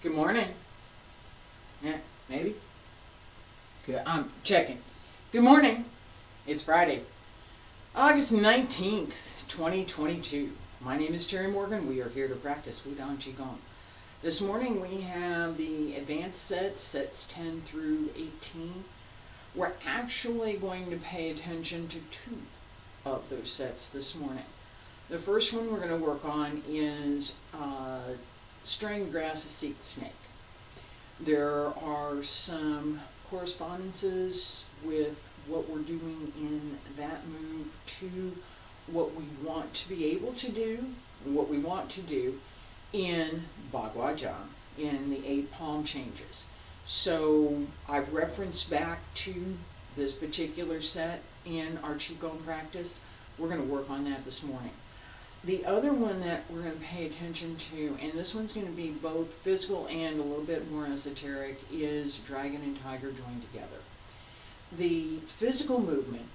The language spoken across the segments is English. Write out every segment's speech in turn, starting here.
Good morning. Yeah, maybe. Good. I'm checking. Good morning. It's Friday, August 19th, 2022. My name is Terry Morgan. We are here to practice Wudang Qigong. This morning we have the advanced sets 10 through 18. We're actually going to pay attention to two of those sets this morning. The first one we're going to work on is stirring the grass to seek the snake. There are some correspondences with what we're doing in that move to what we want to be able to do, what we want to do in Bagua in the 8 palm changes. So I've referenced back to this particular set in our Qigong practice. We're going to work on that this morning. The other one that we're going to pay attention to, and this one's going to be both physical and a little bit more esoteric, is dragon and tiger joined together. The physical movement,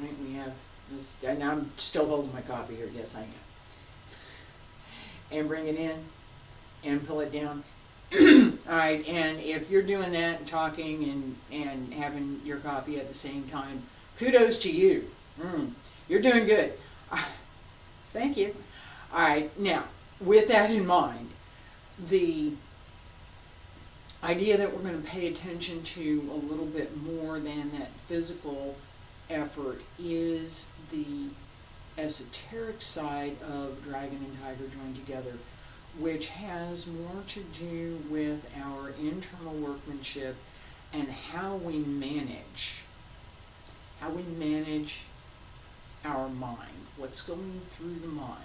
right, we have this, and I'm still holding my coffee here, yes I am. And bring it in and pull it down. Alright, and if you're doing that and talking and having your coffee at the same time, kudos to you. You're doing good. Thank you. Alright, now, with that in mind, the idea that we're going to pay attention to a little bit more than that physical effort is the esoteric side of dragon and tiger joined together, which has more to do with our internal workmanship and how we manage our mind, what's going through the mind.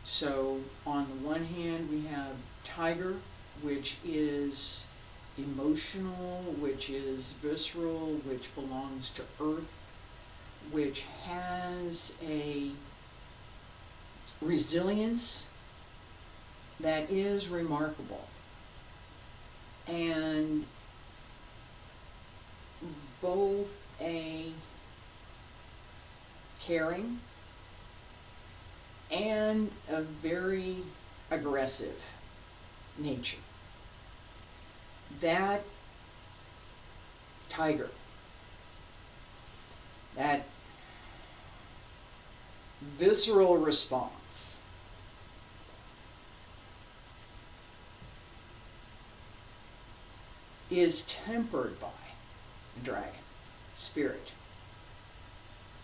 So on the one hand we have tiger, which is emotional, which is visceral, which belongs to earth, which has a resilience that is remarkable, and both a caring and a very aggressive nature. That tiger, that visceral response, is tempered by dragon, spirit.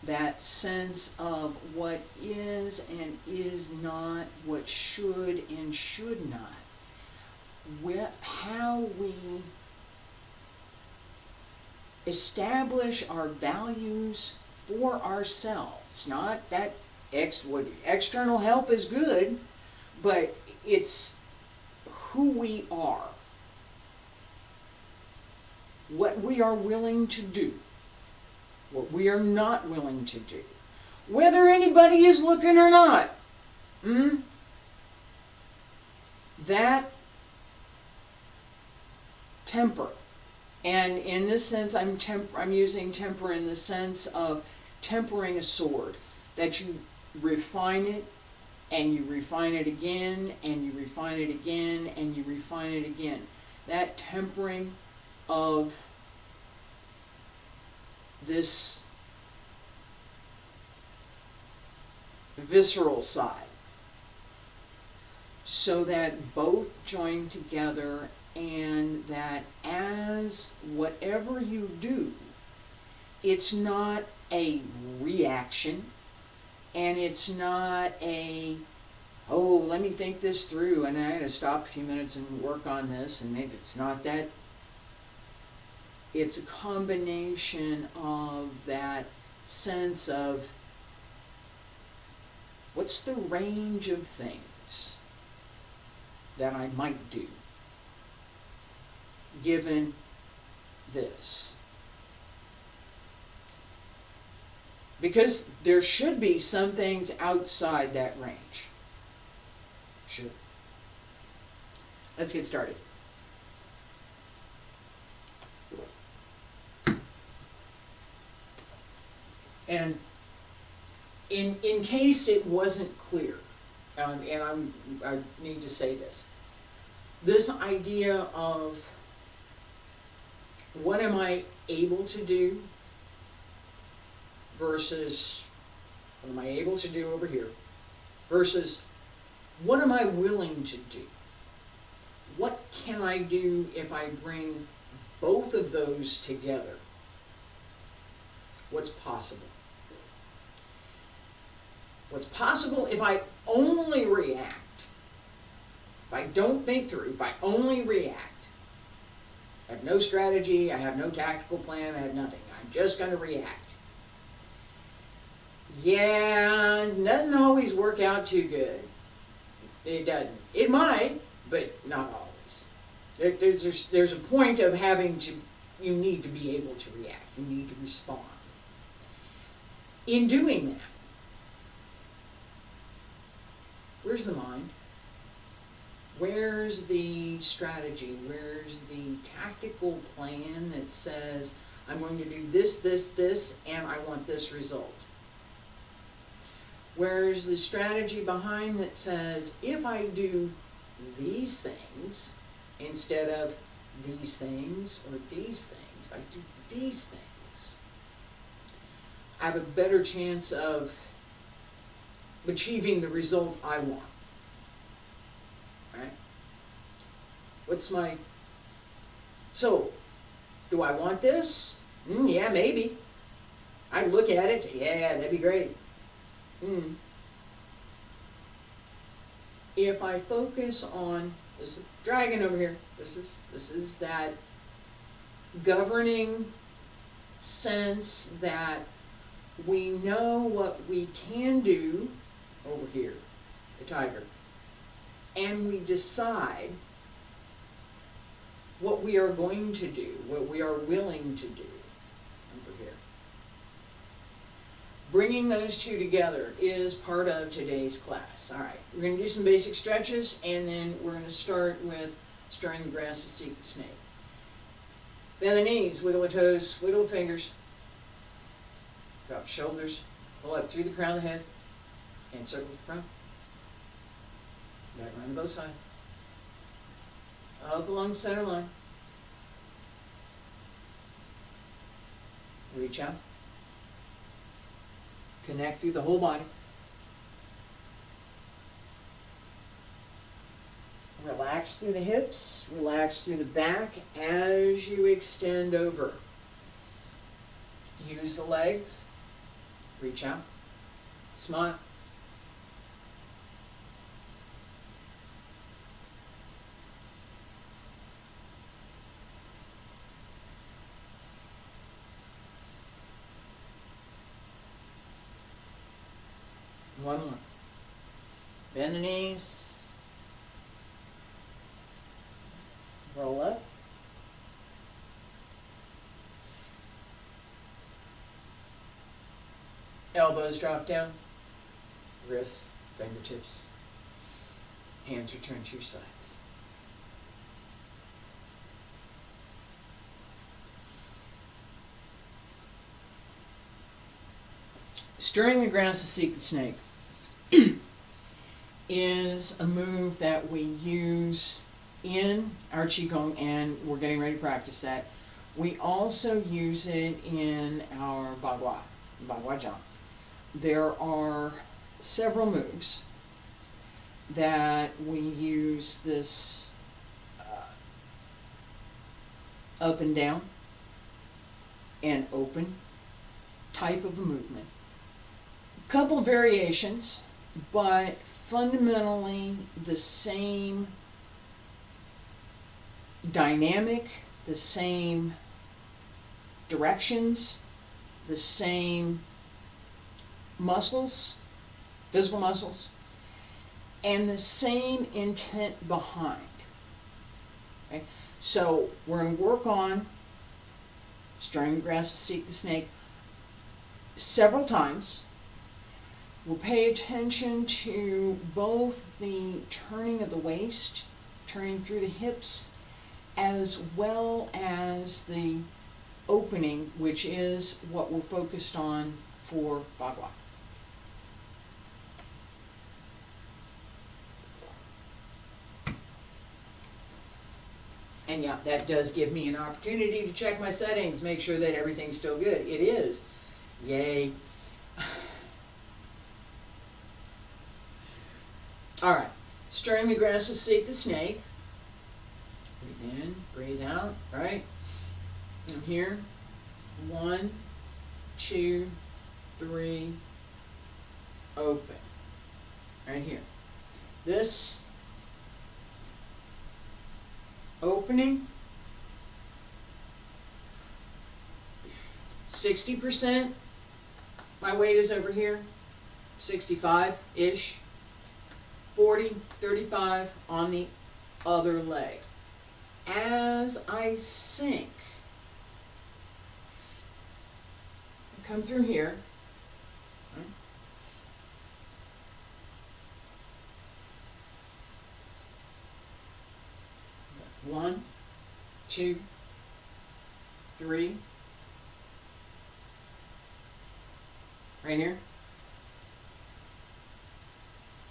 That sense of what is and is not, what should and should not, how we establish our values for ourselves. Not that external help is good, but it's who we are, what we are willing to do, what we are not willing to do, whether anybody is looking or not. That temper, and in this sense I'm using temper in the sense of tempering a sword, that you refine it and you refine it again and you refine it again and you refine it again. That tempering of this visceral side, so that both join together, and that as whatever you do, it's not a reaction, and it's not a, oh, let me think this through and I gotta stop a few minutes and work on this, and maybe it's not that. It's a combination of that sense of what's the range of things that I might do given this. Because there should be some things outside that range. Should. Let's get started. And in case it wasn't clear, and I need to say this, this idea of what am I able to do versus what am I able to do over here versus what am I willing to do? What can I do if I bring both of those together? What's possible? What's possible if I only react? If I don't think through, if I only react, I have no strategy, I have no tactical plan, I have nothing. I'm just going to react. Yeah, it doesn't always work out too good. It doesn't. It might, but not always. There's a point of having to, you need to be able to react. You need to respond. In doing that, where's the mind? Where's the strategy? Where's the tactical plan that says, I'm going to do this, this, this, and I want this result? Where's the strategy behind that says, if I do these things instead of these things or these things, if I do these things, I have a better chance of achieving the result I want. Right? What's my... So, do I want this? Yeah, maybe. I look at it and say, yeah, that'd be great. If I focus on this dragon over here, this is that governing sense that we know what we can do over here, the tiger, and we decide what we are going to do, what we are willing to do over here. Bringing those two together is part of today's class. All right, we're going to do some basic stretches, and then we're going to start with stirring the grass to seek the snake. Bend the knees, wiggle the toes, wiggle the fingers, drop the shoulders, pull up through the crown of the head, and circle with the crown. Back around to both sides. Up along the center line. Reach out. Connect through the whole body. Relax through the hips, relax through the back as you extend over. Use the legs. Reach out. Smile. One more. Bend the knees. Roll up. Elbows drop down. Wrists, fingertips. Hands return to your sides. Stirring the grass to seek the snake is a move that we use in our Qigong, and we're getting ready to practice that. We also use it in our Bagua Zhang. There are several moves that we use this up and down and open type of a movement. A couple of variations, but fundamentally the same dynamic, the same directions, the same muscles, physical muscles, and the same intent behind. Okay? So we're going to work on stirring the grass to seek the snake several times. We'll pay attention to both the turning of the waist, turning through the hips, as well as the opening, which is what we're focused on for Bagua. And yeah, that does give me an opportunity to check my settings, make sure that everything's still good. It is. Yay. Alright, stirring the grass to seek the snake. Breathe in, breathe out, right? I'm here. 1, 2, 3, open. Right here. This opening, 60%, my weight is over here, 65-ish, 40, 35 on the other leg. As I sink, I come through here, right? 1, 2, 3, right here.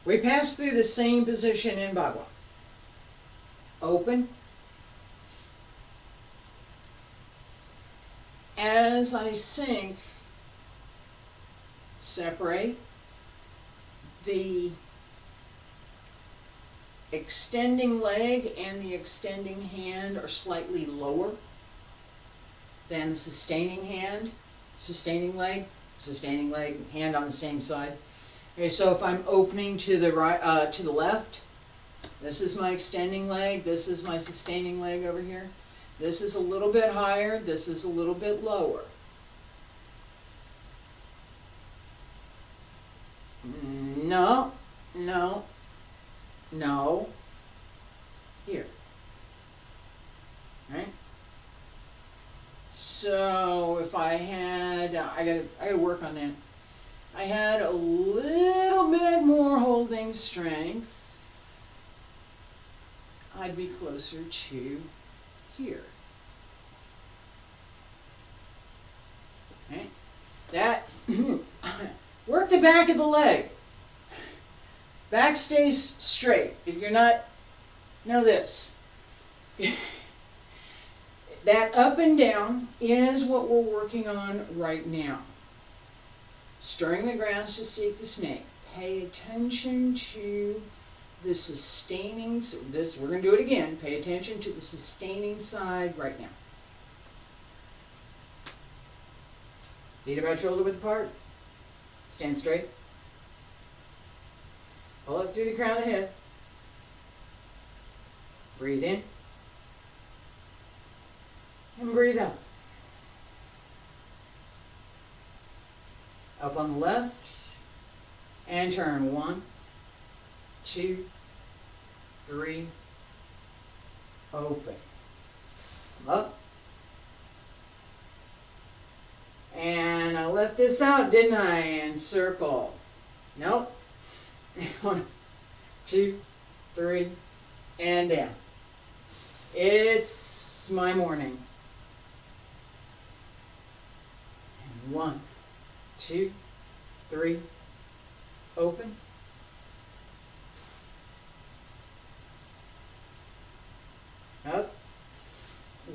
We pass through the same position in Bagua. Open. As I sink, separate. The extending leg and the extending hand are slightly lower than the sustaining hand, sustaining leg, hand on the same side. Okay, so if I'm opening to the right, to the left, this is my extending leg, this is my sustaining leg over here. This is a little bit higher, this is a little bit lower. No, no, no, here, right? So if I had, I gotta work on that. I had a little bit more holding strength, I'd be closer to here. Okay, that work the back of the leg. Back stays straight. If you're not, know this. That up and down is what we're working on right now. Stirring the grass to seek the snake. Pay attention to the sustaining, this, we're going to do it again. Pay attention to the sustaining side right now. Feet about shoulder width apart. Stand straight. Pull up through the crown of the head. Breathe in. And breathe out. Up on the left. And turn. 1, 2, 3. Open. Up. And I left this out, didn't I? And circle. Nope. 1, 2, 3, and down. It's my morning. And 1, 2, 3, open. Up.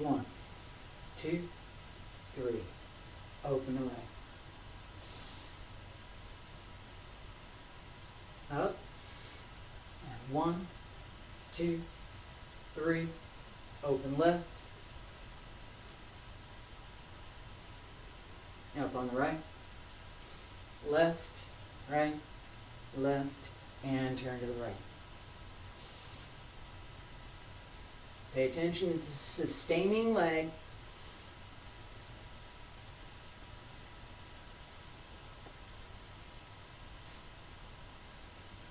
1, 2, 3, open away. Up, and 1, 2, 3, open left, up on the right, left, and turn to the right. Pay attention to the sustaining leg.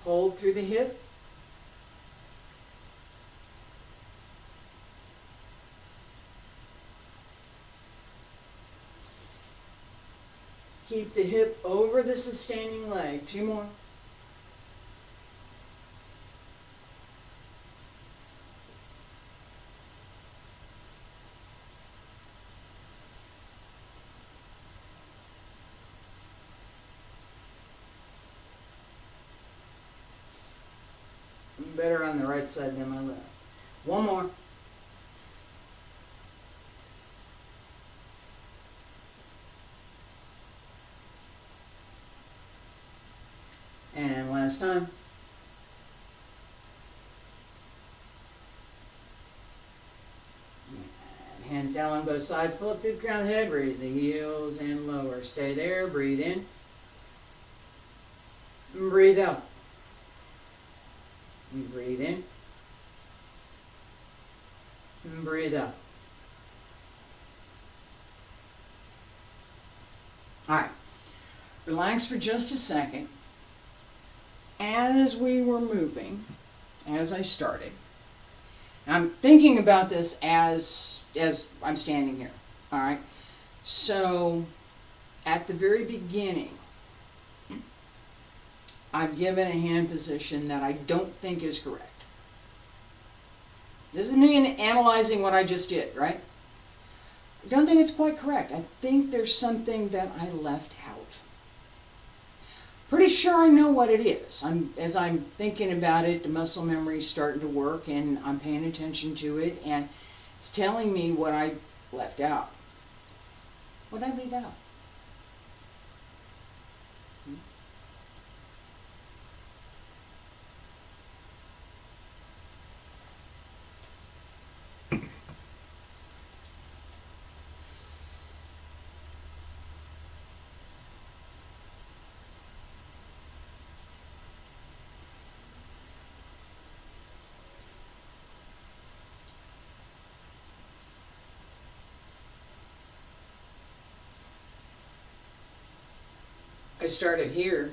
Hold through the hip. Keep the hip over the sustaining leg. 2 more. I'm better on the right side than my left. 1 more. last time. And hands down on both sides, pull up to the crown of the head, raise the heels and lower. Stay there, breathe in. And breathe out. And breathe in. And breathe out. Alright. Relax for just a second. As we were moving, as I started, I'm thinking about this as I'm standing here. Alright. So, at the very beginning, I've given a hand position that I don't think is correct. This is me analyzing what I just did, right? I don't think it's quite correct. I think there's something that I left out. Pretty sure I know what it is. As I'm thinking about it, the muscle memory is starting to work, and I'm paying attention to it, and it's telling me what I left out. What did I leave out? I started here.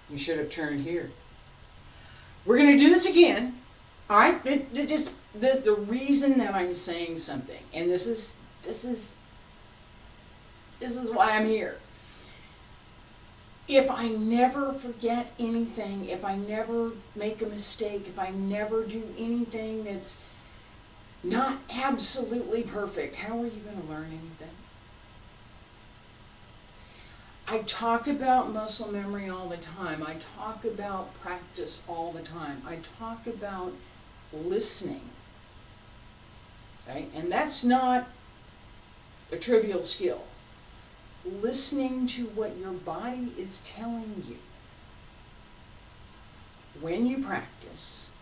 You should have turned here. We're going to do this again. All right? The reason that I'm saying something, and this is why I'm here. If I never forget anything, if I never make a mistake, if I never do anything that's not absolutely perfect, how are you going to learn anything? I talk about muscle memory all the time. I talk about practice all the time. I talk about listening. Okay? And that's not a trivial skill. Listening to what your body is telling you. When you practice,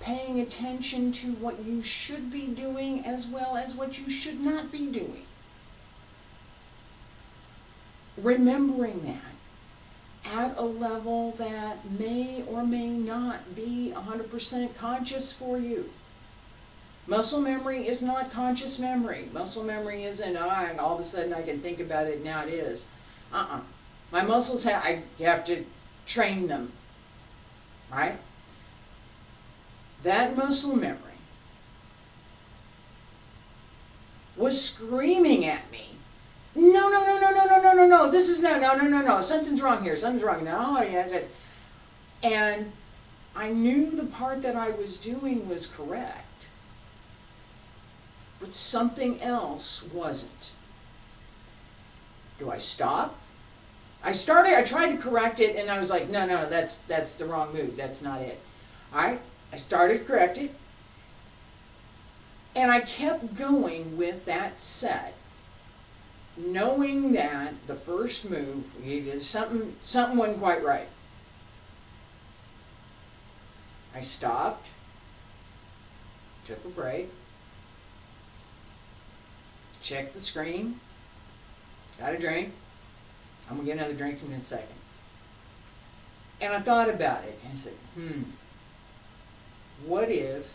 paying attention to what you should be doing as well as what you should not be doing. Remembering that at a level that may or may not be 100% conscious for you. Muscle memory is not conscious memory. Muscle memory isn't, and all of a sudden I can think about it, now it is. My muscles, I have to train them, right? That muscle memory was screaming at me, no, this is no, something's wrong here, something's wrong. No, yeah, and I knew the part that I was doing was correct, but something else wasn't. Do I stop? I tried to correct it, and I was like, no, that's the wrong move, that's not it. Alright, I started to correct it, and I kept going with that set, knowing that the first move, something wasn't quite right. I stopped, took a break, checked the screen, got a drink. I'm going to get another drink in a second. And I thought about it, and I said, what if?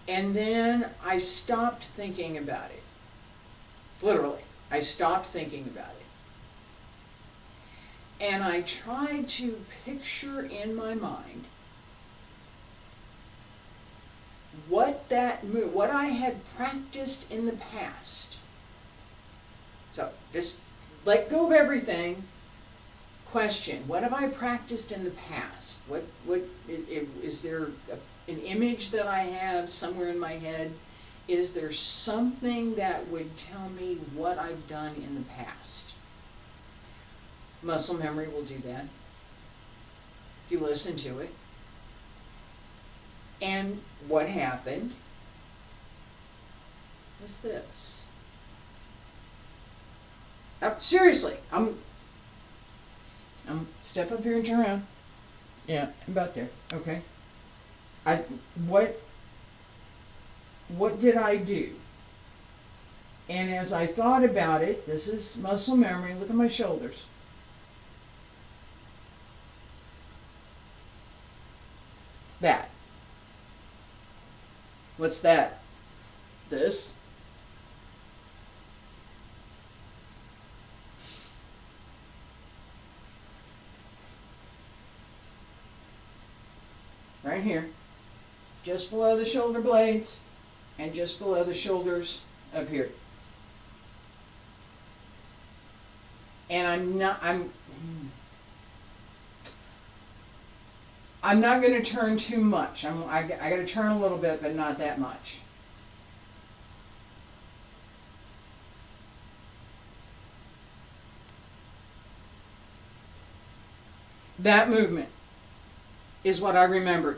And then I stopped thinking about it. Literally, I stopped thinking about it. And I tried to picture in my mind what I had practiced in the past. So, just let go of everything. Question, what have I practiced in the past? What is there an image that I have somewhere in my head? Is there something that would tell me what I've done in the past? Muscle memory will do that. You listen to it. And what happened is this. Now, seriously, Step up here and turn around. Yeah, about there. Okay. What did I do? And as I thought about it, this is muscle memory. Look at my shoulders. That. What's that? This. Right here. Just below the shoulder blades and just below the shoulders up here. And I'm not going to turn too much. I got to turn a little bit, but not that much. That movement is what I remembered.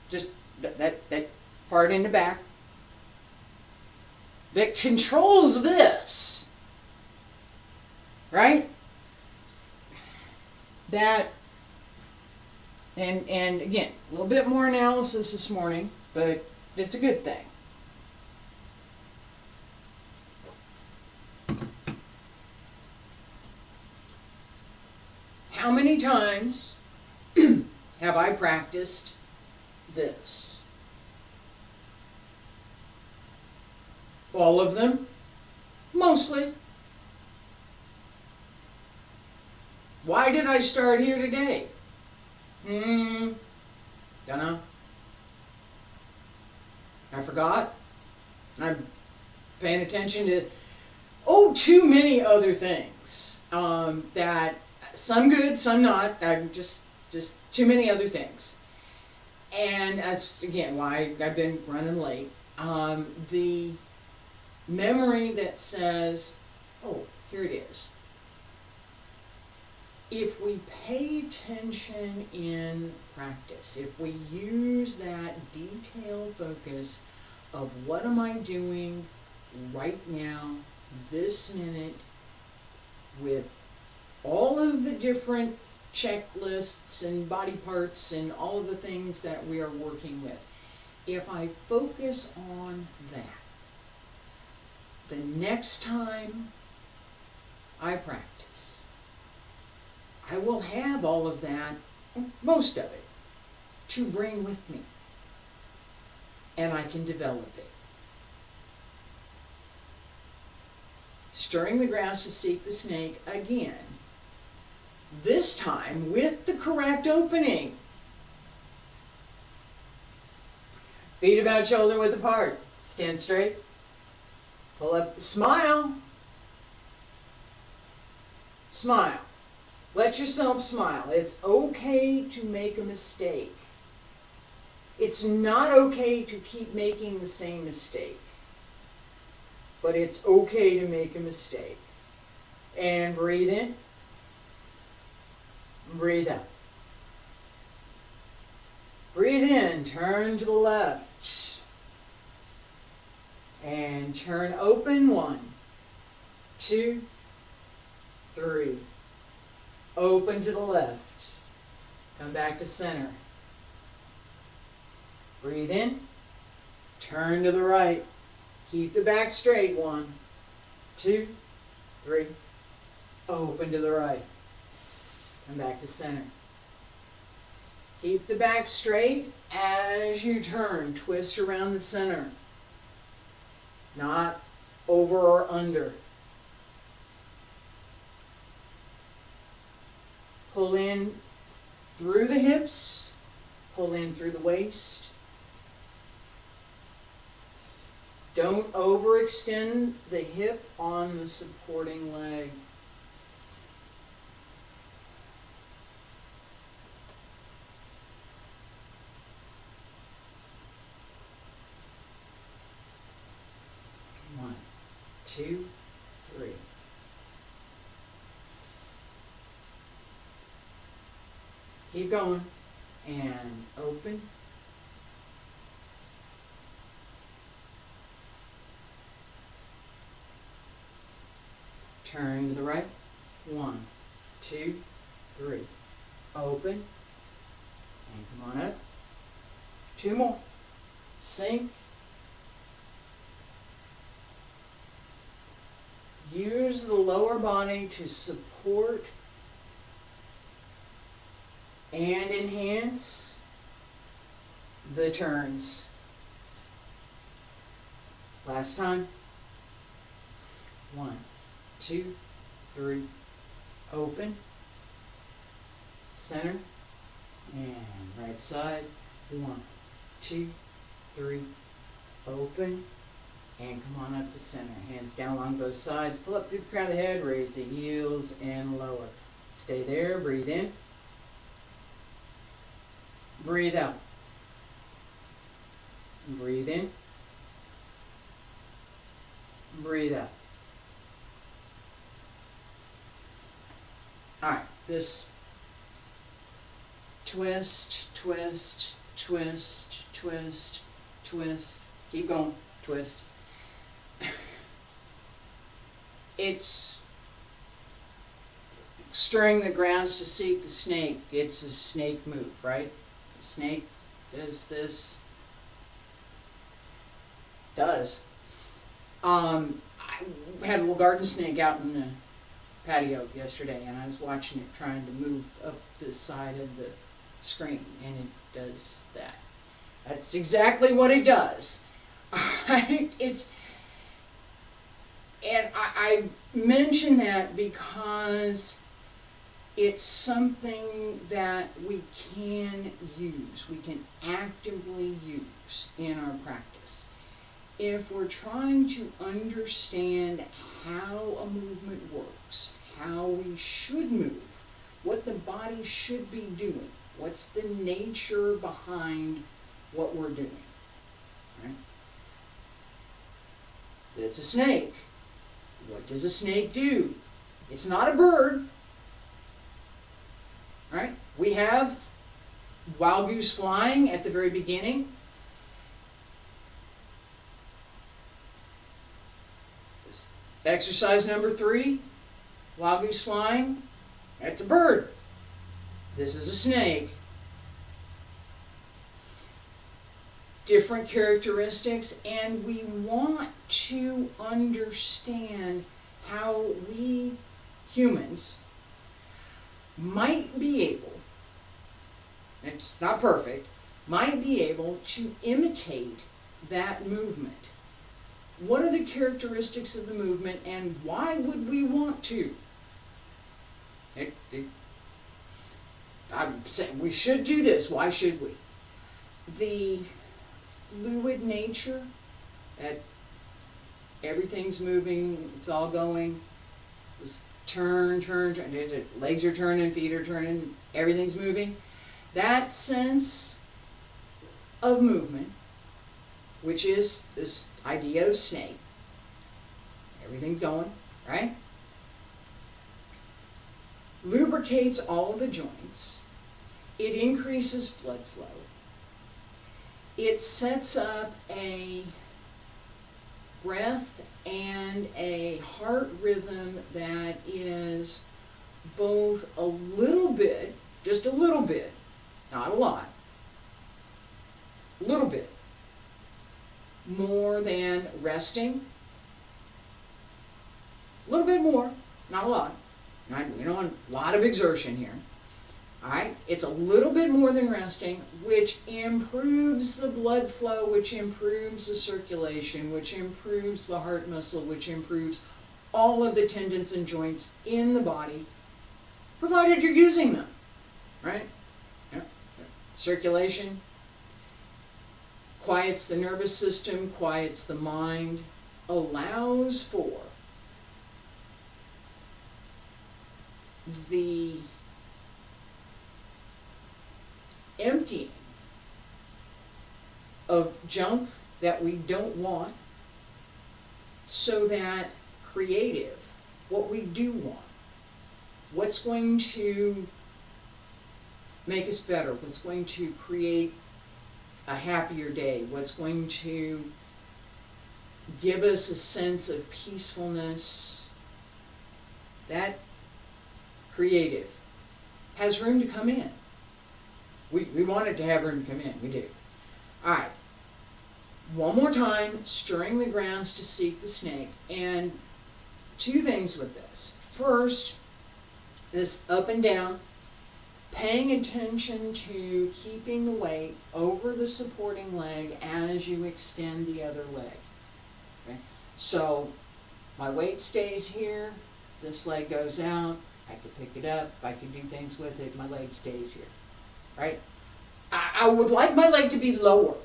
Just that part in the back that controls this, right? That, and again, a little bit more analysis this morning, but it's a good thing. How many times have I practiced this? All of them? Mostly. Why did I start here today? Don't know. I forgot. I'm paying attention to, too many other things. That some good, some not. Just too many other things. And that's, again, why I've been running late. The memory that says, here it is. If we pay attention in practice, if we use that detailed focus of what am I doing right now, this minute, with all of the different checklists and body parts and all of the things that we are working with, if I focus on that, the next time I practice, I will have all of that, most of it, to bring with me. And I can develop it. Stirring the grass to seek the snake again. This time with the correct opening. Feet about shoulder width apart. Stand straight. Pull up. Smile. Smile. Let yourself smile. It's okay to make a mistake. It's not okay to keep making the same mistake. But it's okay to make a mistake. And breathe in. Breathe out. Breathe in. Turn to the left. And turn open. 1, 2, 3. Open to the left. Come back to center. Breathe in. Turn to the right. Keep the back straight. 1, 2, 3. Open to the right. Come back to center. Keep the back straight as you turn. Twist around the center. Not over or under. Pull in through the hips. Pull in through the waist. Don't overextend the hip on the supporting leg. One, 2, 3. Keep going. And open. Turn to the right. 1, 2, 3. Open. And come on up. 2 more. Sink. Use the lower body to support and enhance the turns. Last time. 1, 2, 3. Open. Center. And right side. 1, 2, 3. Open. And come on up to center. Hands down along both sides. Pull up through the crown of the head. Raise the heels and lower. Stay there. Breathe in. Breathe out. Breathe in. Breathe out. Alright, this twist, twist, twist, twist, twist. Keep going. Twist. It's stirring the grass to seek the snake. It's a snake move, right? The snake does this. Does. I had a little garden snake out in the patio yesterday, and I was watching it trying to move up the side of the screen, and it does that. That's exactly what it does. I mention that because it's something that we can use, we can actively use in our practice. If we're trying to understand how a movement works, how we should move, what the body should be doing, what's the nature behind what we're doing, right? It's a snake. What does a snake do? It's not a bird, right? We have wild goose flying at the very beginning. Exercise number 3, wild goose flying. That's a bird. This is a snake. Different characteristics, and we want to understand how we humans might be able, it's not perfect, might be able to imitate that movement. What are the characteristics of the movement, and why would we want to? I'm saying we should do this. Why should we? The fluid nature, that everything's moving, it's all going, just turn, legs are turning, feet are turning, everything's moving. That sense of movement, which is this idea of snake, everything's going, right? Lubricates all of the joints. It increases blood flow. It sets up a breath and a heart rhythm that is both a little bit, just a little bit, not a lot, a little bit more than resting, a little bit more, not a lot. We don't want a lot of exertion here. All right, it's a little bit more than resting, which improves the blood flow, which improves the circulation, which improves the heart muscle, which improves all of the tendons and joints in the body, provided you're using them, right? Yeah. Circulation quiets the nervous system, quiets the mind, allows for the emptying of junk that we don't want, so that creative, what we do want, what's going to make us better, what's going to create a happier day, what's going to give us a sense of peacefulness, that creative, has room to come in. We want it to have room to come in. We do. All right. One more time, stirring the grass to seek the snake. And two things with this. First, this up and down, paying attention to keeping the weight over the supporting leg as you extend the other leg. Okay? So my weight stays here, this leg goes out, I could pick it up, I could do things with it, my leg stays here. Right? I would like my leg to be lower.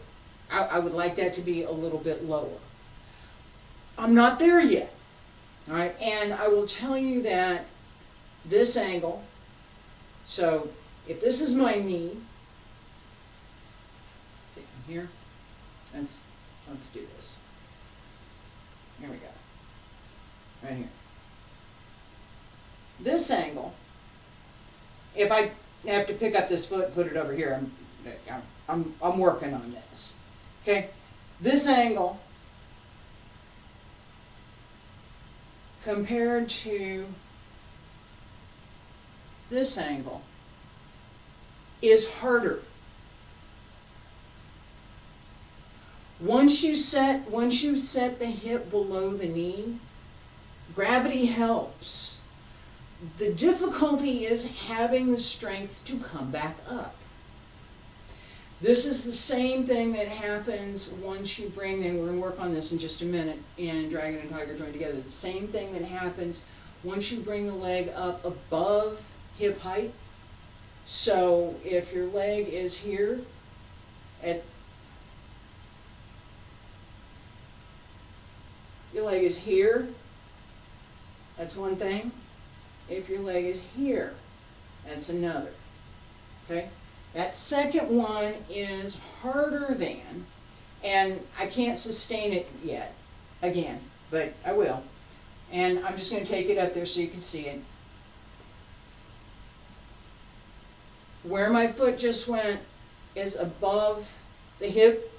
I would like that to be a little bit lower. I'm not there yet. All right, and I will tell you that this angle, so if this is my knee, see from here, let's do this. Here we go. Right here. This angle, if I have to pick up this foot, put it over here, I'm working on this. Okay, this angle compared to this angle is harder. Once you set the hip below the knee, gravity helps. The difficulty is having the strength to come back up. This is the same thing that happens once you bring, and we're going to work on this in just a minute, in Dragon and Tiger joined together. The same thing that happens once you bring the leg up above hip height. So if your leg is here your leg is here, that's one thing. If your leg is here, that's another. Okay? That second one is harder than, and I can't sustain it yet, again, but I will. And I'm just going to take it up there so you can see it. Where my foot just went is above the hip.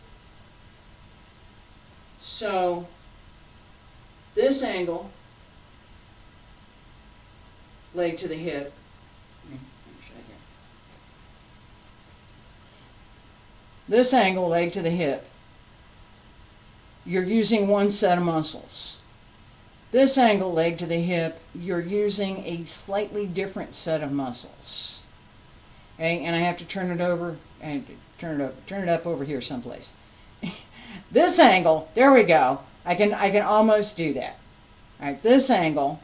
So this angle, leg to the hip, this angle, leg to the hip, you're using one set of muscles. This angle, leg to the hip, you're using a slightly different set of muscles. Okay, and I have to turn it over and turn it up over here someplace. This angle, there we go. I can almost do that. All right, this angle,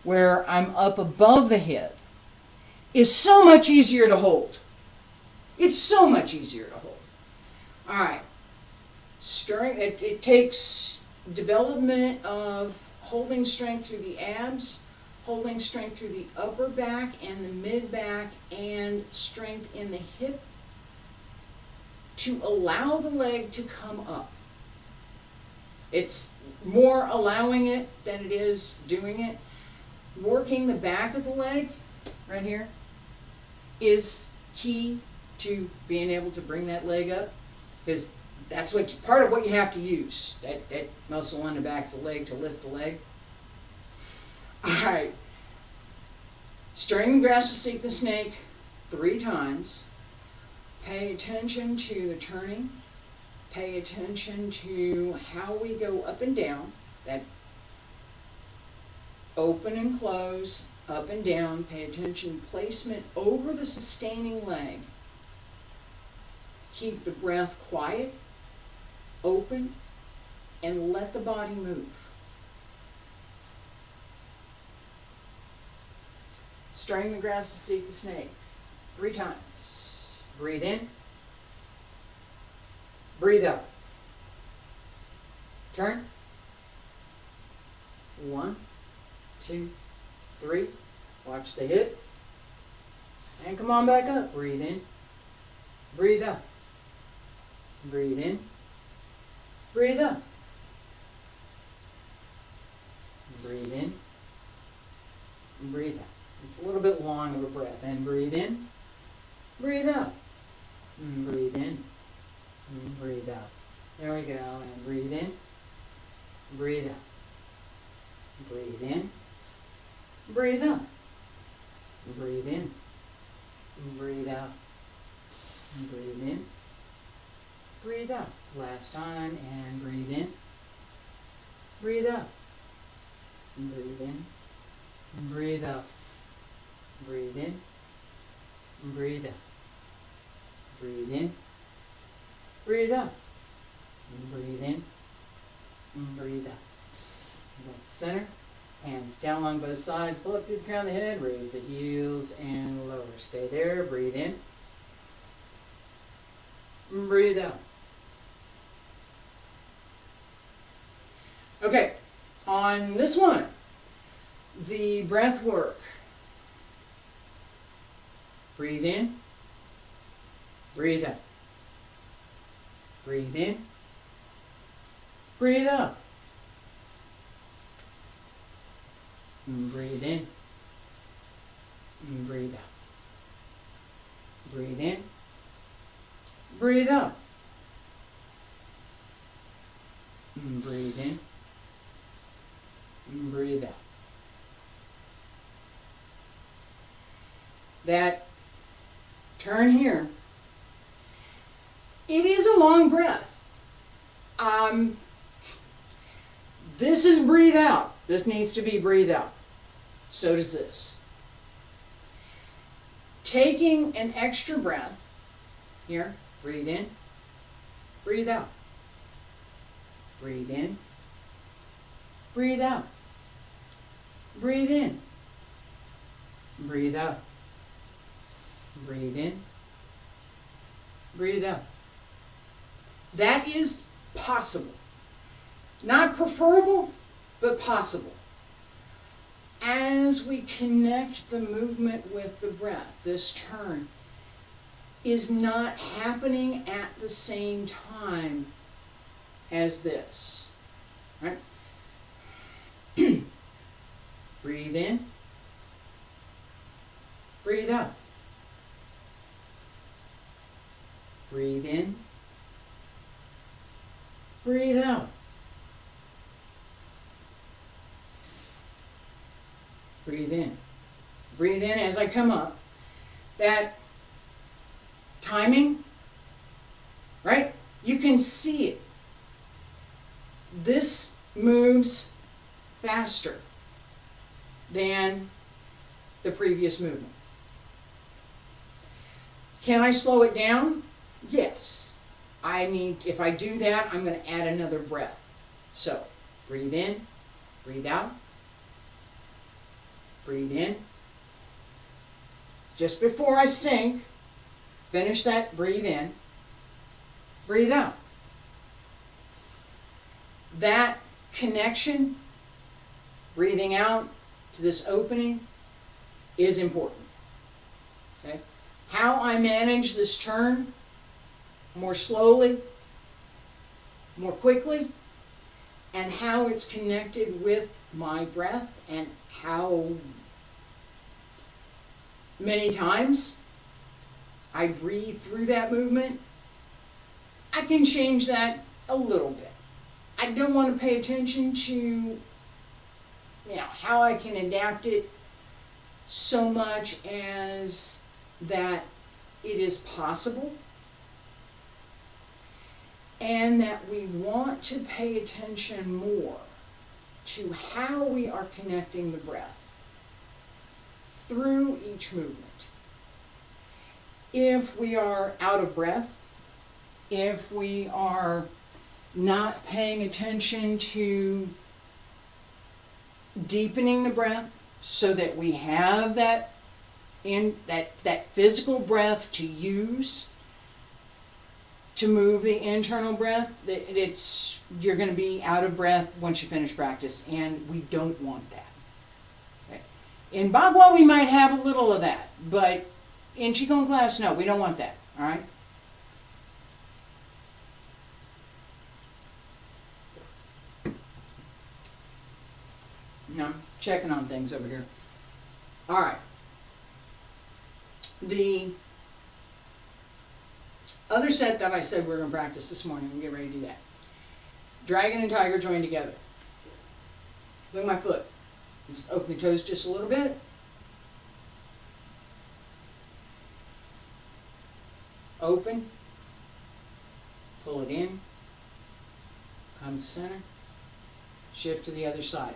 where I'm up above the hip, is so much easier to hold. It's so much easier to hold. All right, stirring. It takes development of holding strength through the abs, holding strength through the upper back and the mid back, and strength in the hip to allow the leg to come up. It's more allowing it than it is doing it. Working the back of the leg, right here, is key to being able to bring that leg up, because that's part of what you have to use, that muscle on the back of the leg to lift the leg. All right. Stirring the grass to seek the snake 3 times. Pay attention to the turning. Pay attention to how we go up and down, that open and close, up and down. Pay attention to placement over the sustaining leg. Keep the breath quiet, open, and let the body move. Stirring the grass to seek the snake 3 times. Breathe in. Breathe out. Turn. 1, 2, 3. Watch the hip. And come on back up. Breathe in. Breathe out. Breathe in. Breathe out. Breathe in. Breathe out. It's a little bit long of a breath. And breathe in. Breathe out. And breathe in. And breathe out. There we go. And breathe in. Breathe out. Breathe in. Breathe up. Breathe in. Breathe out. Breathe in. Breathe out. Last time, and breathe in. Breathe out. Breathe in. Breathe out. Breathe in. Breathe out. Breathe in. Breathe out. Breathe in. Breathe out. Go to the center. Hands down along both sides. Pull up through the crown of the head. Raise the heels and lower. Stay there. Breathe in. Breathe out. Okay. On this one, the breath work. Breathe in. Breathe out. Breathe in. Breathe out. Breathe in. Breathe out. Breathe in. Breathe out. Breathe in. Breathe out. That turn here, it is a long breath. This is breathe out. This needs to be breathe out. So does this. Taking an extra breath here, breathe in, breathe out. Breathe in, breathe out. Breathe in, breathe out. Breathe in, breathe out. That is possible. Not preferable, but possible. As we connect the movement with the breath, this turn is not happening at the same time as this. Right? Breathe in, breathe out. Breathe in, breathe out. Breathe in. Breathe in as I come up. That timing, right? You can see it. This moves faster than the previous movement. Can I slow it down? Yes. If I do that, I'm going to add another breath. So, breathe in, breathe out. Breathe in. Just before I sink, finish that, breathe in. Breathe out. That connection, breathing out to this opening, is important. Okay? How I manage this turn, more slowly, more quickly, and how it's connected with my breath and how many times I breathe through that movement, I can change that a little bit. I don't want to pay attention to how I can adapt it so much as that it is possible, and that we want to pay attention more to how we are connecting the breath through each movement. If we are out of breath, if we are not paying attention to deepening the breath so that we have that physical breath to use to move the internal breath, you're going to be out of breath once you finish practice, and we don't want that. Okay? In Bagua, we might have a little of that, but in Qigong class, no, we don't want that. All right? No, I'm checking on things over here. All right. The other set that I said we're going to practice this morning, we'll get ready to do that. Dragon and tiger joined together. Look at my foot. Just open the toes just a little bit. Open. Pull it in. Come center. Shift to the other side.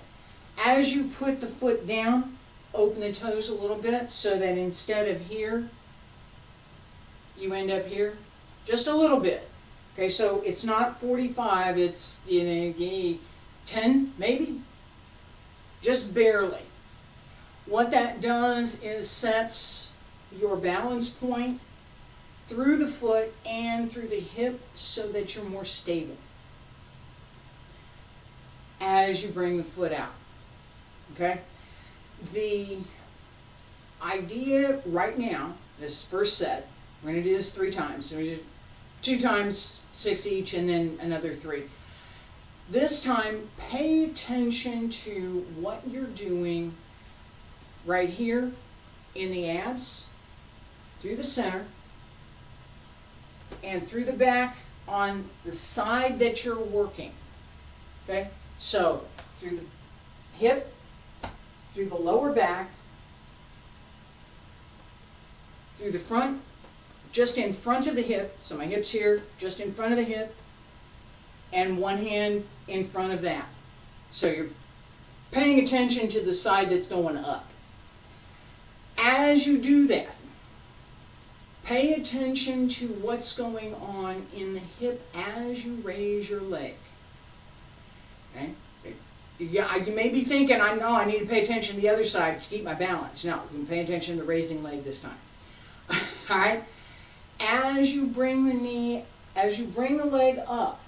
As you put the foot down, open the toes a little bit so that instead of here, you end up here. Just a little bit. Okay, so it's not 45, it's 10 maybe? Just barely. What that does is sets your balance point through the foot and through the hip so that you're more stable as you bring the foot out. Okay? The idea right now, this first set, we're going to do this 3 times. So we do 2 times 6 each and then another 3. This time, pay attention to what you're doing right here in the abs, through the center, and through the back on the side that you're working. Okay? So, through the hip, through the lower back, through the front, just in front of the hip, so my hip's here, just in front of the hip, and one hand in front of that. So you're paying attention to the side that's going up. As you do that, pay attention to what's going on in the hip as you raise your leg. Okay? Yeah, you may be thinking, I need to pay attention to the other side to keep my balance. No, you can pay attention to the raising leg this time. All right? As you bring the leg up,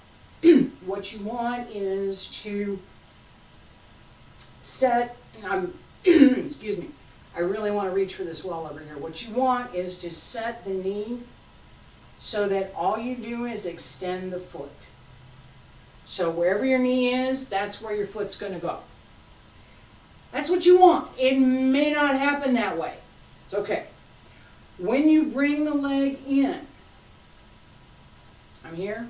what you want is to set, excuse me, I really want to reach for this wall over here. What you want is to set the knee so that all you do is extend the foot. So wherever your knee is, that's where your foot's going to go. That's what you want. It may not happen that way. It's okay. When you bring the leg in, I'm here,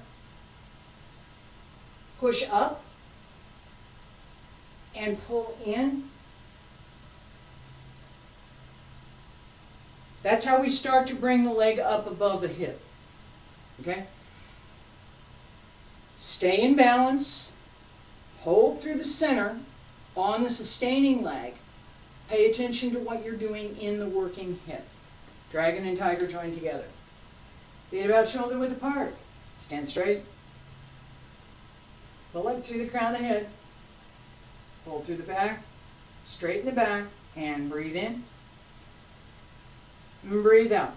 push up and pull in. That's how we start to bring the leg up above the hip. Okay? Stay in balance. Hold through the center on the sustaining leg. Pay attention to what you're doing in the working hip. Dragon and tiger joined together. Feet about shoulder width apart. Stand straight. Pull up through the crown of the head. Hold through the back. Straighten the back. And breathe in. And breathe out.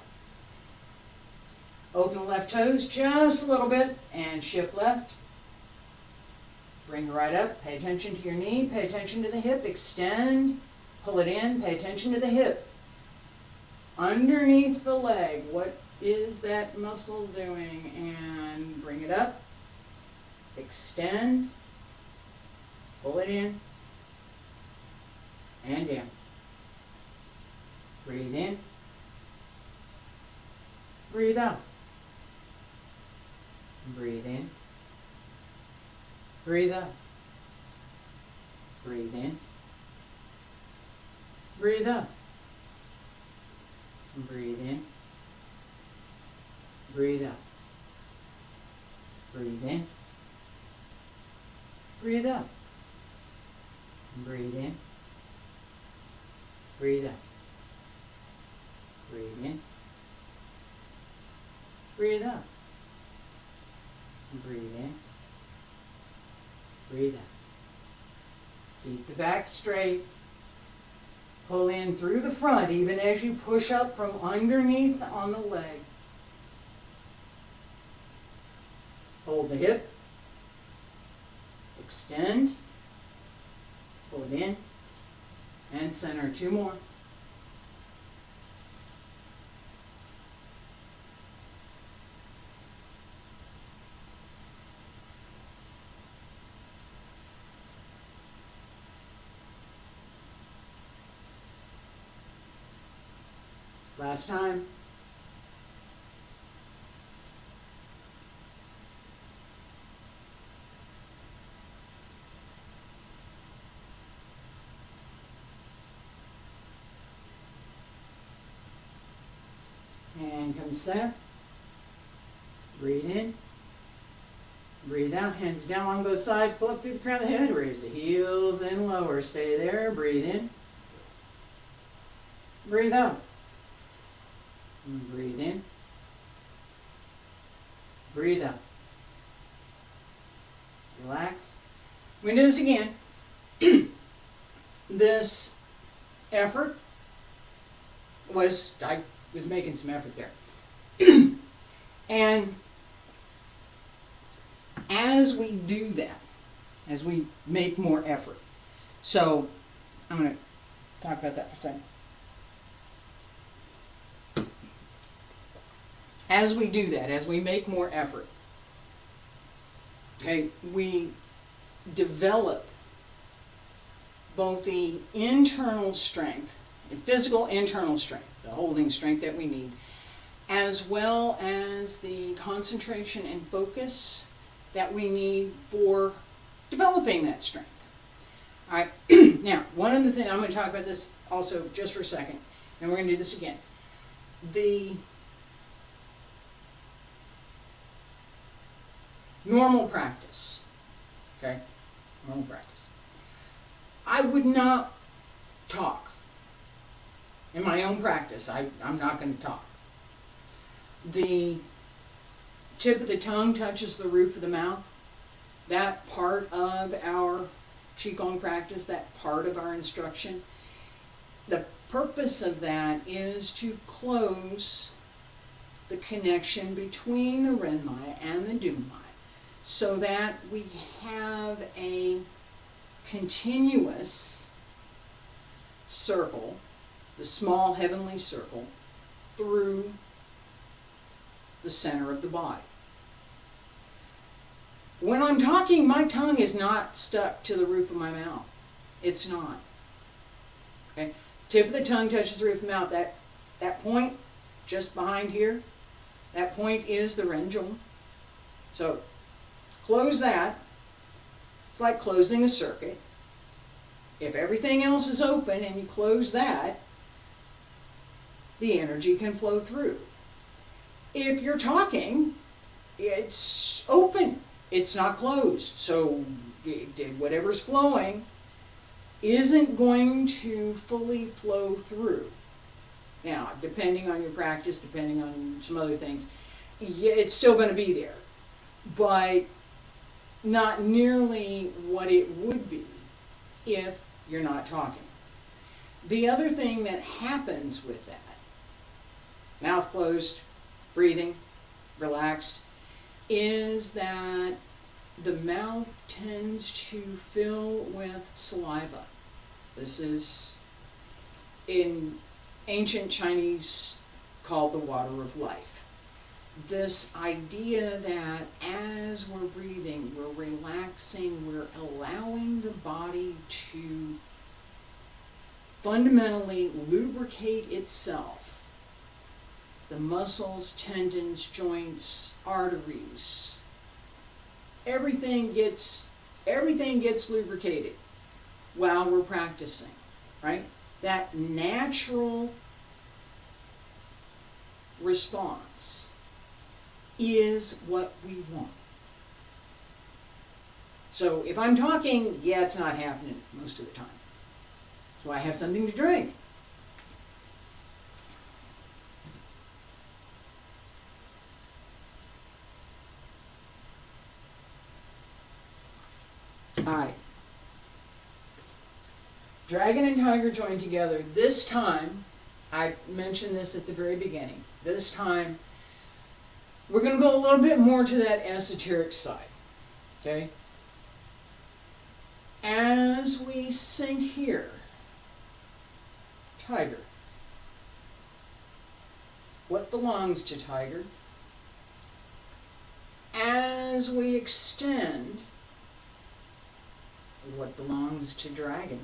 Open the left toes just a little bit and shift left. Bring the right up. Pay attention to your knee. Pay attention to the hip. Extend. Pull it in. Pay attention to the hip. Underneath the leg, what is that muscle doing? And bring it up. Extend. Pull it in. And down. Breathe in. Breathe out. Breathe in. Breathe out. Breathe in. Breathe out. Breathe in. Breathe out. Breathe in. Breathe out. Breathe in. Breathe out. Breathe in. Breathe out. Breathe in. Breathe out. Keep the back straight. Pull in through the front even as you push up from underneath on the leg. Hold the hip. Extend. Pull it in. And center. 2 more. Last time. center. Breathe in. Breathe out. Hands down on both sides. Pull up through the crown of the head. Raise the heels and lower. Stay there. Breathe in. Breathe out. Breathe in. Breathe out. Relax. We're going to do this again. This effort I was making some effort there. And as we do that, as we make more effort, so I'm going to talk about that for a second. As we do that, as we make more effort, okay, we develop both the internal strength, and physical internal strength, the holding strength that we need, as well as the concentration and focus that we need for developing that strength. All right, now, one other thing, I'm going to talk about this also just for a second, and we're going to do this again. The normal practice, okay, normal practice. I would not talk. In my own practice, I'm not going to talk. The tip of the tongue touches the roof of the mouth. That part of our Qigong practice, that part of our instruction, the purpose of that is to close the connection between the Renmai and the Dunmai, so that we have a continuous circle, the small heavenly circle, through the center of the body. When I'm talking, my tongue is not stuck to the roof of my mouth. It's not. Okay? Tip of the tongue touches the roof of the mouth. That point just behind here, that point is the Renjung. So close that. It's like closing a circuit. If everything else is open and you close that, the energy can flow through. If you're talking, it's open. It's not closed. So whatever's flowing isn't going to fully flow through. Now, depending on your practice, depending on some other things, yeah, it's still going to be there. But not nearly what it would be if you're not talking. The other thing that happens with that, mouth closed, breathing, relaxed, is that the mouth tends to fill with saliva. This is in ancient Chinese called the water of life. This idea that as we're breathing, we're relaxing, we're allowing the body to fundamentally lubricate itself. The muscles, tendons, joints, arteries, everything gets lubricated while we're practicing, right? That natural response is what we want. So if I'm talking, yeah, it's not happening most of the time. That's why I have something to drink. All right. Dragon and tiger join together. This time, I mentioned this at the very beginning. This time, we're going to go a little bit more to that esoteric side. Okay? As we sink here, tiger. What belongs to tiger? As we extend, what belongs to dragon?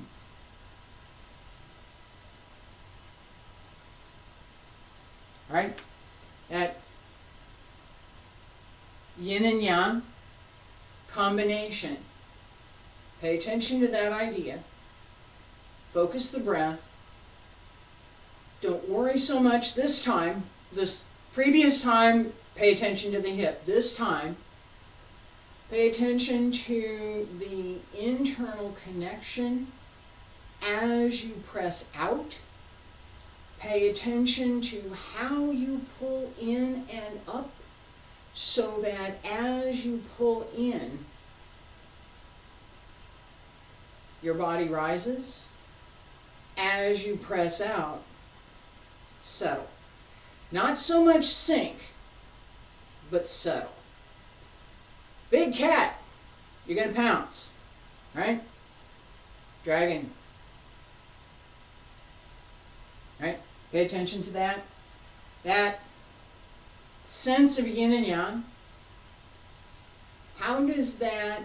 Right? That yin and yang combination. Pay attention to that idea. Focus the breath. Don't worry so much this time. This Previous time, pay attention to the hip. This time, pay attention to the internal connection as you press out. Pay attention to how you pull in and up, so that as you pull in, your body rises. As you press out, settle. Not so much sink, but settle. Big cat, you're going to pounce, right? Dragon, right? Pay attention to that. That sense of yin and yang. How does that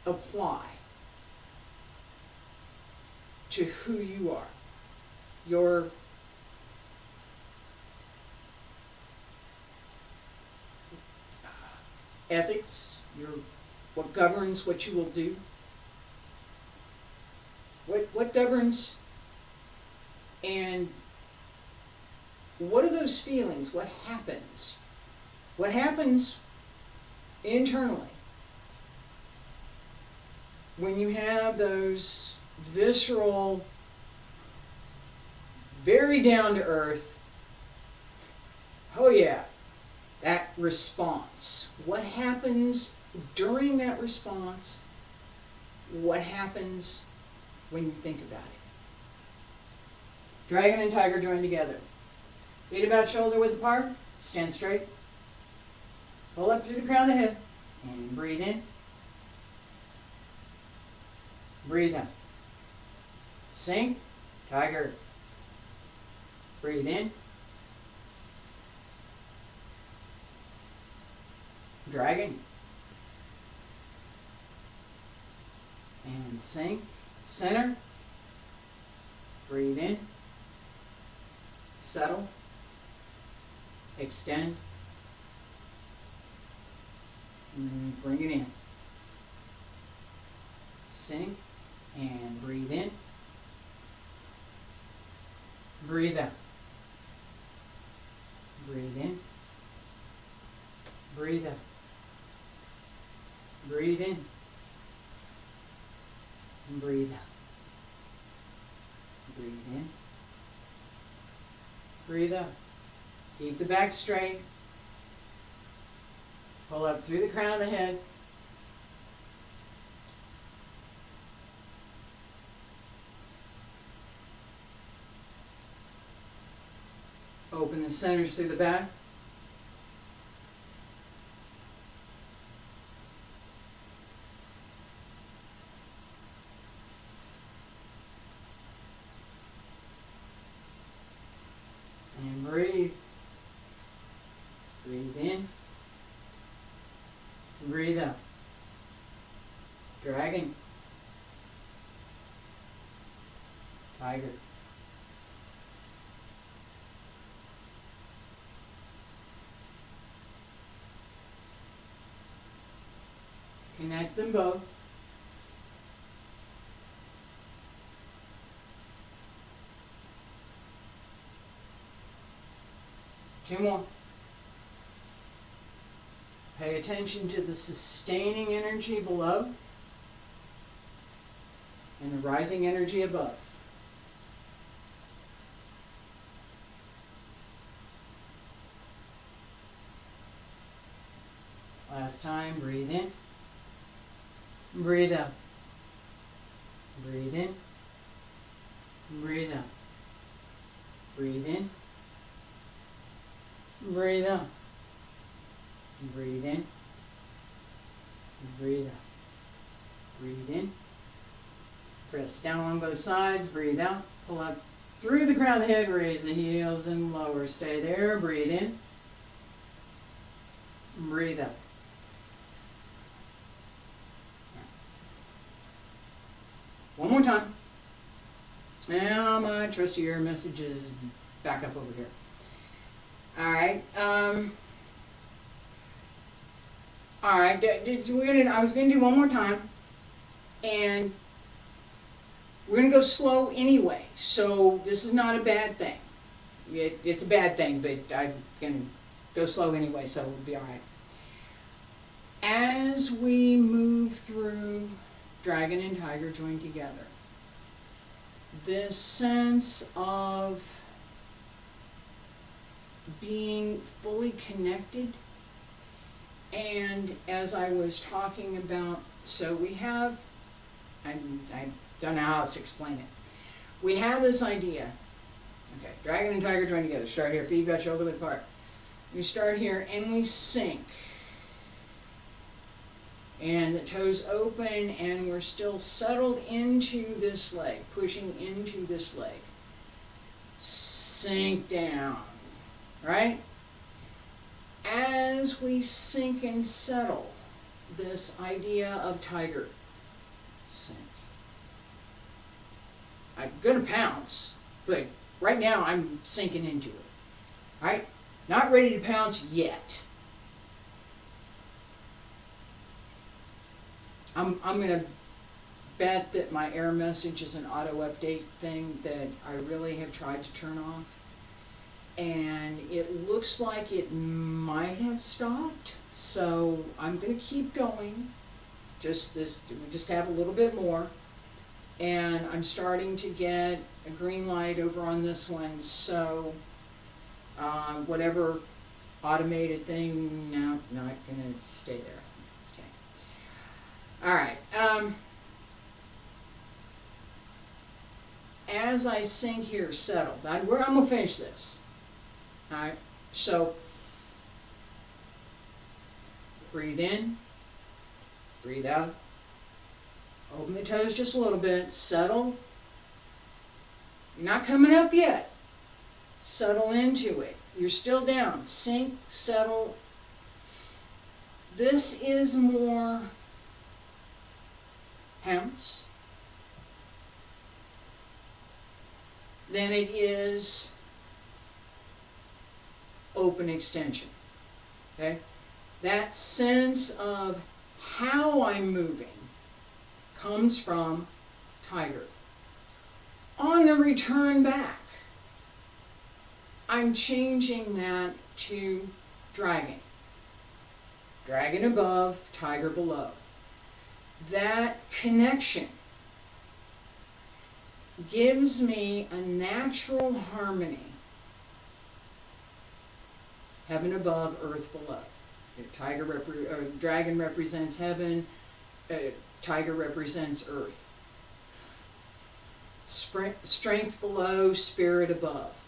apply to who you are? Your ethics, what governs what you will do? What governs, and what are those feelings? What happens? What happens internally when you have those visceral, very down to earth, oh yeah, that response? What happens during that response? What happens when you think about it? Dragon and tiger join together. Feet about shoulder width apart. Stand straight. Pull up through the crown of the head. And breathe in. Breathe out. Sink. Tiger. Breathe in. Dragon. And sink. Center. Breathe in. Settle. Extend. And bring it in. Sink. And breathe in. Breathe out. Breathe in. Breathe out. Breathe in. And breathe out. Breathe in. Breathe out. Keep the back straight. Pull up through the crown of the head. Open the centers through the back. And breathe. Breathe in. Breathe out. Dragon. Tiger. Connect them both. Two more. Pay attention to the sustaining energy below and the rising energy above. Last time, breathe in. Breathe out. Breathe in. Breathe out. Breathe in. Breathe out. Breathe in. Breathe out. Breathe in. Press down on both sides. Breathe out. Pull up through the crown of the head. Raise the heels and lower. Stay there. Breathe in. Breathe out. One more time. Now my trusty air message is back up over here. All right. All right. I was going to do one more time, and we're going to go slow anyway. So this is not a bad thing. it's a bad thing, but I'm going to go slow anyway, so we'll be all right. As we move through dragon and tiger joined together, this sense of being fully connected, and as I was talking about, so we have, I don't know how else to explain it. We have this idea, okay, dragon and tiger join together, start here, feet about shoulder width apart. We start here and we sink. And the toes open and we're still settled into this leg, pushing into this leg. Sink down, right? As we sink and settle, this idea of tiger, sink. I'm going to pounce, but right now I'm sinking into it, right? Not ready to pounce yet. I'm going to bet that my error message is an auto-update thing that I really have tried to turn off. And it looks like it might have stopped, so I'm going to keep going. We just have a little bit more. And I'm starting to get a green light over on this one, so whatever automated thing, no, not going to stay there. Okay. All right. As I sink here, settle. I'm going to finish this. All right. So, breathe in, breathe out. Open the toes just a little bit. Settle. You're not coming up yet. Settle into it. You're still down. Sink, settle. This is more pounce than it is open extension. Okay? That sense of how I'm moving comes from tiger. On the return back, I'm changing that to dragon. Dragon above, tiger below. That connection gives me a natural harmony. Heaven above, earth below. Dragon represents heaven, tiger represents earth. Strength below, spirit above.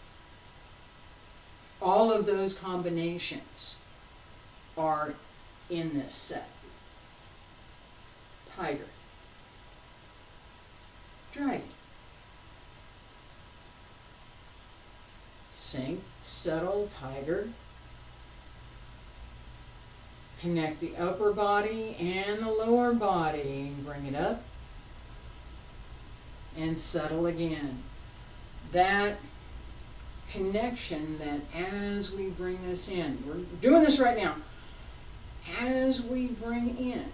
All of those combinations are in this set. Tiger. Dragon. Sink, settle, tiger. Connect the upper body and the lower body. Bring it up. And settle again. That connection that as we bring this in, we're doing this right now, as we bring in,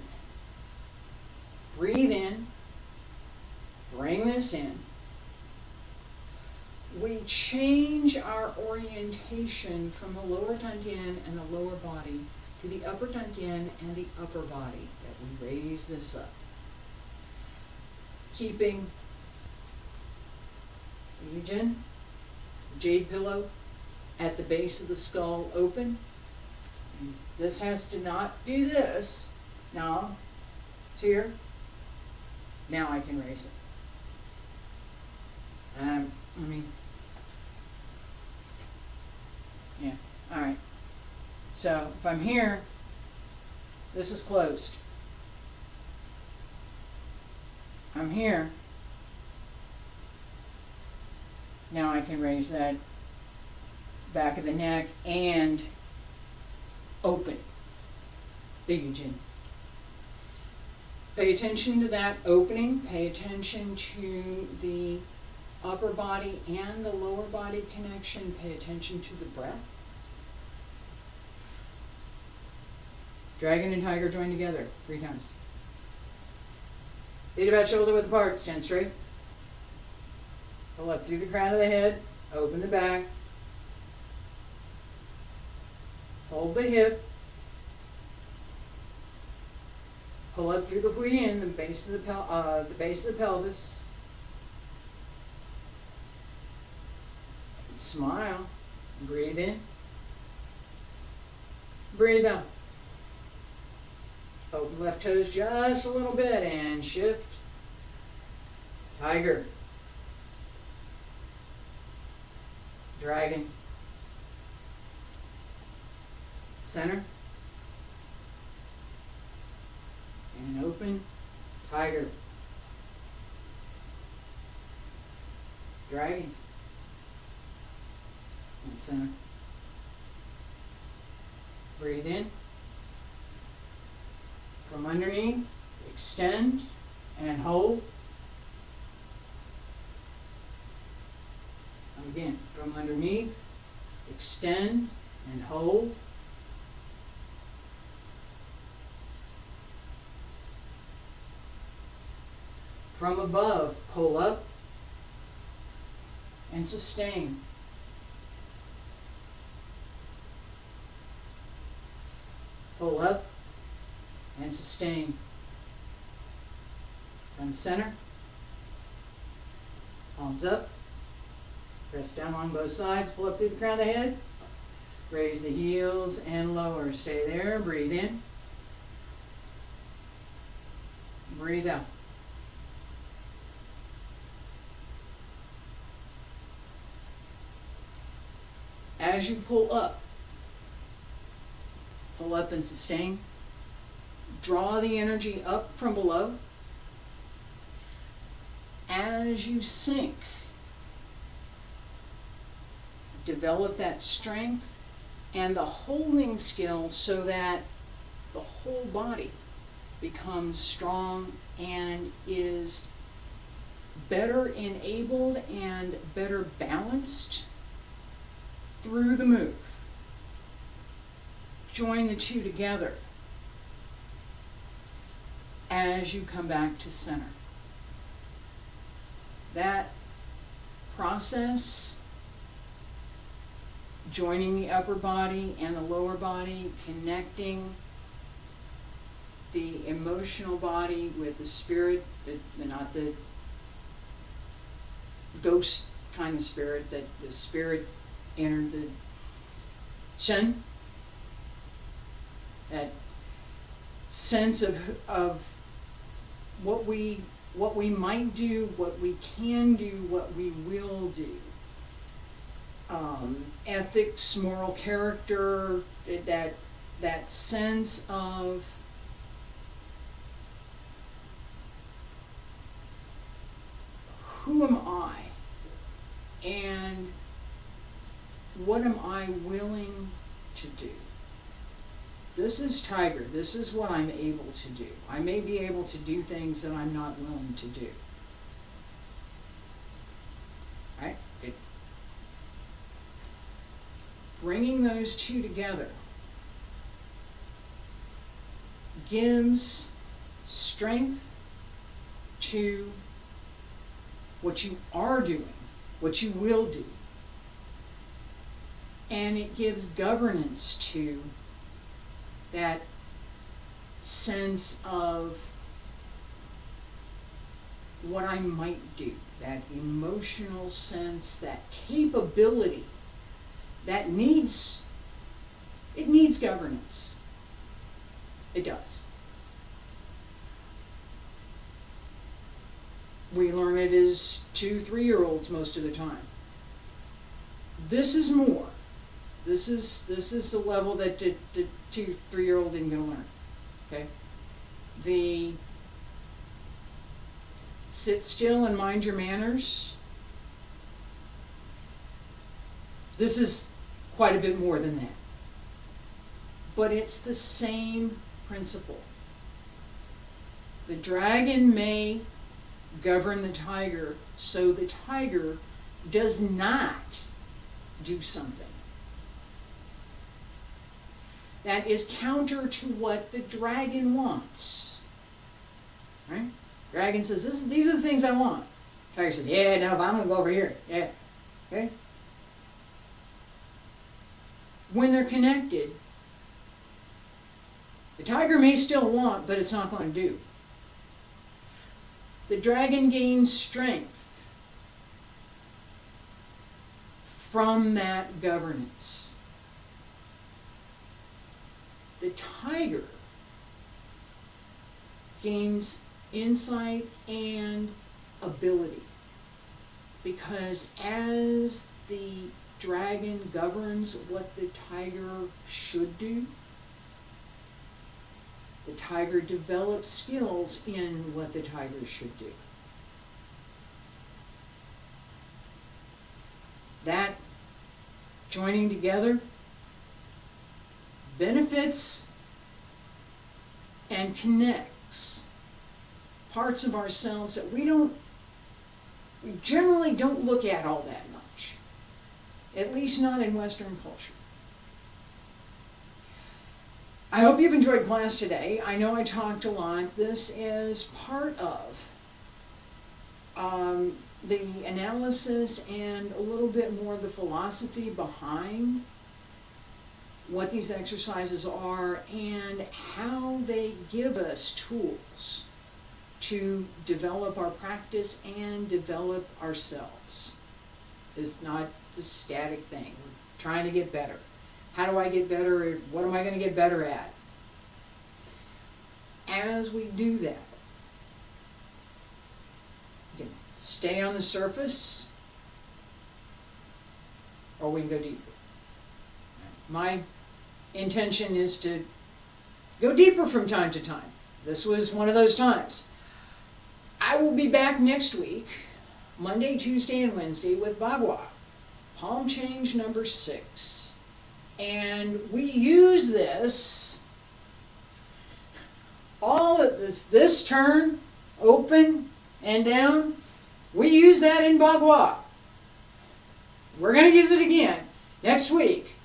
breathe in, bring this in, we change our orientation from the lower dantian and the lower body to the upper dantian and the upper body, that we raise this up. Keeping region, jade pillow at the base of the skull open. This has to not do this. Now, it's here. Now I can raise it. Yeah, all right. So if I'm here, this is closed. I'm here. Now I can raise that back of the neck and open the yujin. Pay attention to that opening. Pay attention to the upper body and the lower body connection. Pay attention to the breath. Dragon and tiger join together 3 times. Feet about shoulder width apart. Stand straight. Pull up through the crown of the head. Open the back. Hold the hip. Pull up through the huyen, the base of the pelvis. Smile. Breathe in. Breathe out. Open left toes just a little bit and shift. Tiger. Dragon. Center. And open. Tiger. Dragon. And center. Breathe in. From underneath, extend and hold. Again, from underneath, extend and hold. From above, pull up and sustain. Pull up and sustain. From the center, palms up, press down along both sides, pull up through the crown of the head, raise the heels and lower. Stay there, breathe in, breathe out. As you pull up and sustain. Draw the energy up from below. As you sink, develop that strength and the holding skill so that the whole body becomes strong and is better enabled and better balanced through the move. Join the two together as you come back to center. That process, joining the upper body and the lower body, connecting the emotional body with the spirit, not the ghost kind of spirit, that the spirit entered the Shen. That sense of what we might do, what we can do, what we will do. Ethics, moral character, that sense of who am I and what am I willing to do? This is Tiger. This is what I'm able to do. I may be able to do things that I'm not willing to do. Right? Good. Bringing those two together gives strength to what you are doing, what you will do. And it gives governance to that sense of what I might do, that emotional sense, that capability that needs governance. It does. We learn it as 2-3-year-olds most of the time. This is more. This is the level that the 2-3-year-old isn't going to learn. Okay? The sit still and mind your manners. This is quite a bit more than that. But it's the same principle. The dragon may govern the tiger so the tiger does not do something that is counter to what the dragon wants. Right? Dragon says, these are the things I want. Tiger says, yeah, no, I'm going to go over here. Yeah. Okay? When they're connected, The tiger may still want, but it's not going to do. The dragon gains strength from that governance. The tiger gains insight and ability, because as the dragon governs what the tiger should do, the tiger develops skills in what the tiger should do. That joining together benefits and connects parts of ourselves that we generally don't look at all that much, at least not in Western culture. I hope you've enjoyed class today. I know I talked a lot. This is part of the analysis and a little bit more the philosophy behind what these exercises are and how they give us tools to develop our practice and develop ourselves. It's not a static thing. We're trying to get better. How do I get better? What am I going to get better at? As we do that, we can stay on the surface, or we can go deeper. My intention is to go deeper from time to time. This was one of those times. I will be back next week, Monday, Tuesday, and Wednesday with Bagua, palm change number 6. And we use this, all of this turn, open and down, we use that in Bagua. We're going to use it again next week,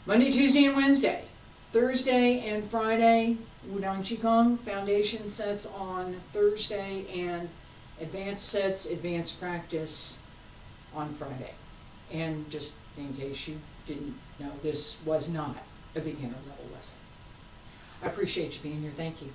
Monday, Tuesday, and Wednesday. Thursday and Friday, Wudang Qigong, foundation sets on Thursday, and advanced sets, advanced practice on Friday. And just in case you didn't know, this was not a beginner level lesson. I appreciate you being here. Thank you.